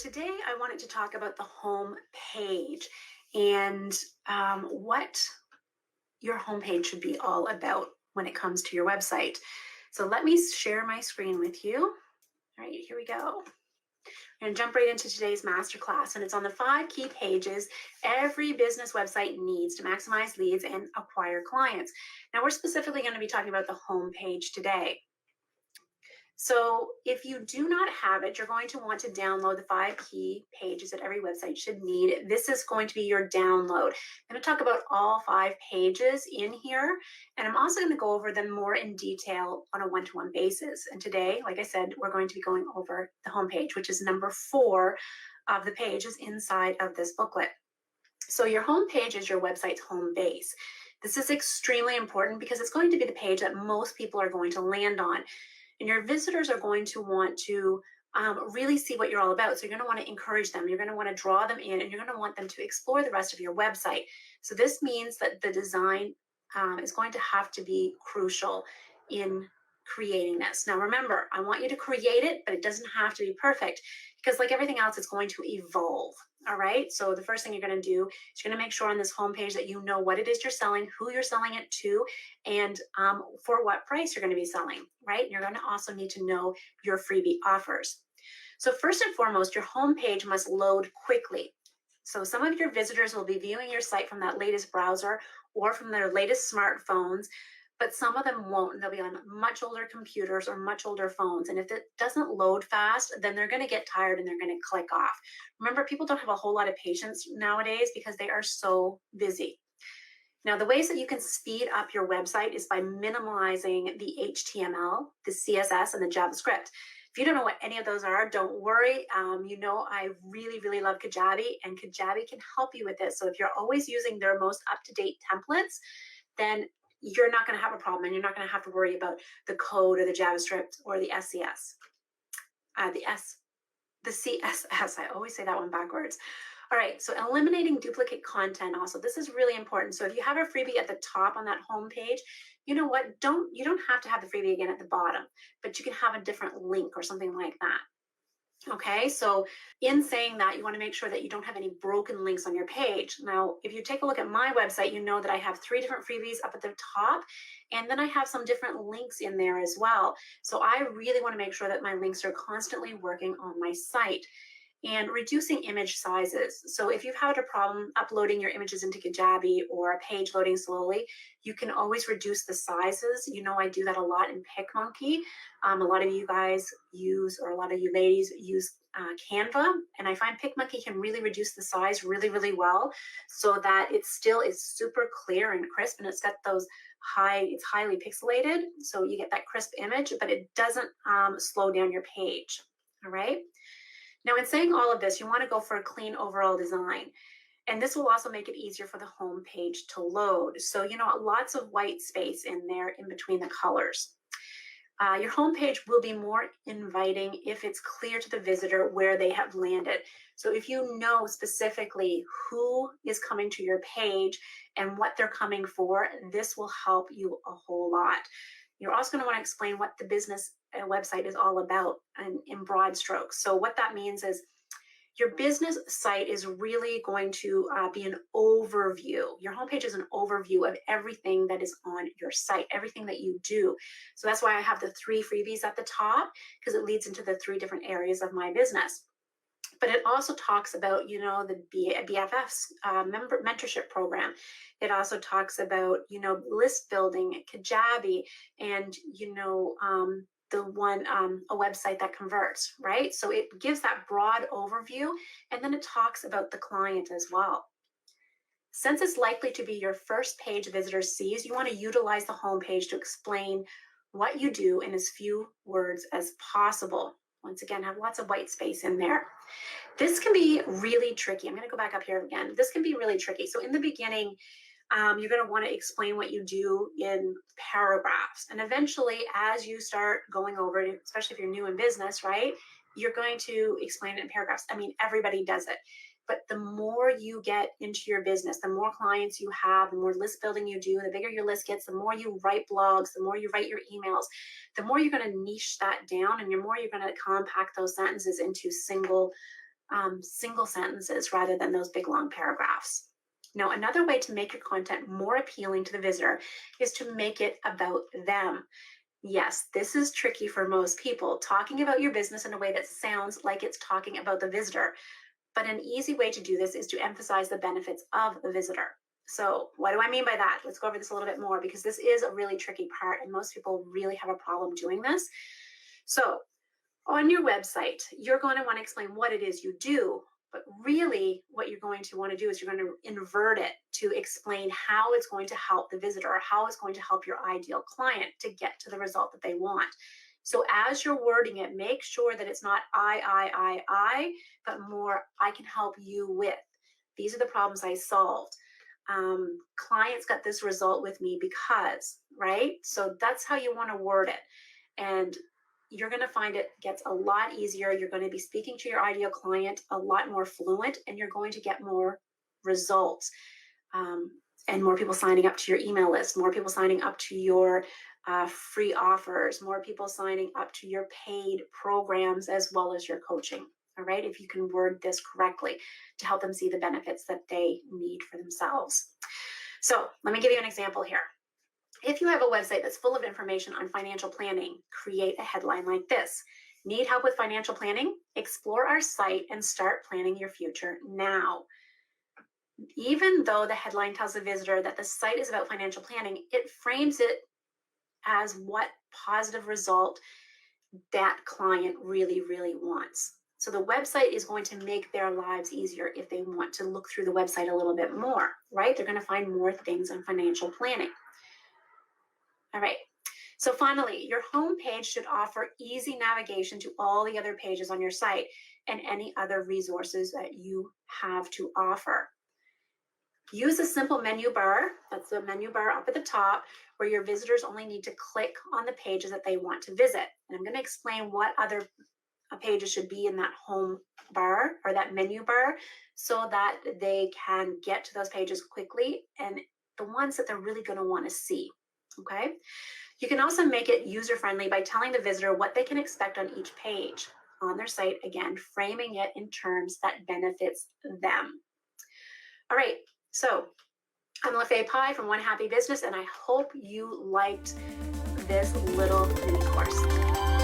today I wanted to talk about the home page and what your homepage should be all about when it comes to your website. So let me share my screen with you. All right, here we go. I'm going to jump right into today's masterclass, and it's on the 5 key pages every business website needs to maximize leads and acquire clients. Now, we're specifically going to be talking about the home page today. So if you do not have it, you're going to want to download the 5 key pages that every website should need. This is going to be your download. I'm going to talk about all 5 pages in here, and I'm also going to go over them more in detail on a one-to-one basis. And today, like I said, we're going to be going over the home page, which is number 4 of the pages inside of this booklet. So your home page is your website's home base. This is extremely important because it's going to be the page that most people are going to land on. And your visitors are going to want to really see what you're all about. So you're going to want to encourage them. You're going to want to draw them in, and you're going to want them to explore the rest of your website. So this means that the design is going to have to be crucial in creating this. Now, remember, I want you to create it, but it doesn't have to be perfect because like everything else, it's going to evolve. All right. So the first thing you're going to do is you're going to make sure on this homepage that you know what it is you're selling, who you're selling it to, and for what price you're going to be selling. Right. And you're going to also need to know your freebie offers. So first and foremost, your homepage must load quickly. So some of your visitors will be viewing your site from that latest browser or from their latest smartphones, but some of them won't. They'll be on much older computers or much older phones. And if it doesn't load fast, then they're going to get tired and they're going to click off. Remember, people don't have a whole lot of patience nowadays because they are so busy. Now, the ways that you can speed up your website is by minimizing the HTML, the CSS, and the JavaScript. If you don't know what any of those are, don't worry. I really love Kajabi, and Kajabi can help you with this. So if you're always using their most up-to-date templates, then you're not going to have a problem, and you're not going to have to worry about the code or the JavaScript or the SCS. The CSS. I always say that one backwards. All right, so eliminating duplicate content also. This is really important. So if you have a freebie at the top on that home page, you know what? You don't have to have the freebie again at the bottom, but you can have a different link or something like that. Okay, so in saying that, you want to make sure that you don't have any broken links on your page. Now, if you take a look at my website, you know that I have 3 different freebies up at the top, and then I have some different links in there as well. So I really want to make sure that my links are constantly working on my site. And reducing image sizes. So if you've had a problem uploading your images into Kajabi or a page loading slowly, you can always reduce the sizes. You know, I do that a lot in PicMonkey. A lot of you guys use, or a lot of you ladies use Canva, and I find PicMonkey can really reduce the size really well, so that it still is super clear and crisp, and it's got those it's highly pixelated, so you get that crisp image, but it doesn't slow down your page. All right. Now, in saying all of this, you want to go for a clean overall design. And this will also make it easier for the home page to load. So, lots of white space in there in between the colors. Your home page will be more inviting if it's clear to the visitor where they have landed. So if you know specifically who is coming to your page and what they're coming for, this will help you a whole lot. You're also going to want to explain what the business website is all about in broad strokes. So what that means is your business site is really going to be an overview. Your homepage is an overview of everything that is on your site, everything that you do. So that's why I have the 3 freebies at the top, because it leads into the 3 different areas of my business. But it also talks about, the BFFs mentorship program. It also talks about, list building, Kajabi, and, the one, a website that converts, right? So it gives that broad overview, and then it talks about the client as well. Since it's likely to be your first page a visitor sees, you want to utilize the homepage to explain what you do in as few words as possible. Once again, have lots of white space in there. This can be really tricky. I'm going to go back up here again. This can be really tricky. So in the beginning, you're going to want to explain what you do in paragraphs. And eventually, as you start going over it, especially if you're new in business, right, you're going to explain it in paragraphs. I mean, everybody does it. But the more you get into your business, the more clients you have, the more list building you do, the bigger your list gets, the more you write blogs, the more you write your emails, the more you're going to niche that down, and the more you're going to compact those sentences into single single sentences rather than those big long paragraphs. Now, another way to make your content more appealing to the visitor is to make it about them. Yes, this is tricky for most people, talking about your business in a way that sounds like it's talking about the visitor. But an easy way to do this is to emphasize the benefits of the visitor. So, what do I mean by that? Let's go over this a little bit more because this is a really tricky part, and most people really have a problem doing this. So, on your website, you're going to want to explain what it is you do, but really what you're going to want to do is you're going to invert it to explain how it's going to help the visitor or how it's going to help your ideal client to get to the result that they want. So as you're wording it, make sure that it's not I, but more I can help you with. These are the problems I solved. Clients got this result with me because, right? So that's how you want to word it. And you're going to find it gets a lot easier. You're going to be speaking to your ideal client a lot more fluent, and you're going to get more results and more people signing up to your email list, more people signing up to your free offers, more people signing up to your paid programs as well as your coaching. All right, if you can word this correctly to help them see the benefits that they need for themselves. So let me give you an example here. If you have a website that's full of information on financial planning, create a headline like this. Need help with financial planning? Explore our site and start planning your future now. Even though the headline tells the visitor that the site is about financial planning, it frames it as what positive result that client really, really wants. So the website is going to make their lives easier if they want to look through the website a little bit more, right? They're going to find more things on financial planning. All right. So finally, your home page should offer easy navigation to all the other pages on your site and any other resources that you have to offer. Use a simple menu bar, that's the menu bar up at the top, where your visitors only need to click on the pages that they want to visit. And I'm going to explain what other pages should be in that home bar or that menu bar so that they can get to those pages quickly and the ones that they're really going to want to see. Okay. You can also make it user-friendly by telling the visitor what they can expect on each page on their site, again, framing it in terms that benefits them. All right, so I'm LaFay Pie from One Happy Business, and I hope you liked this little mini course.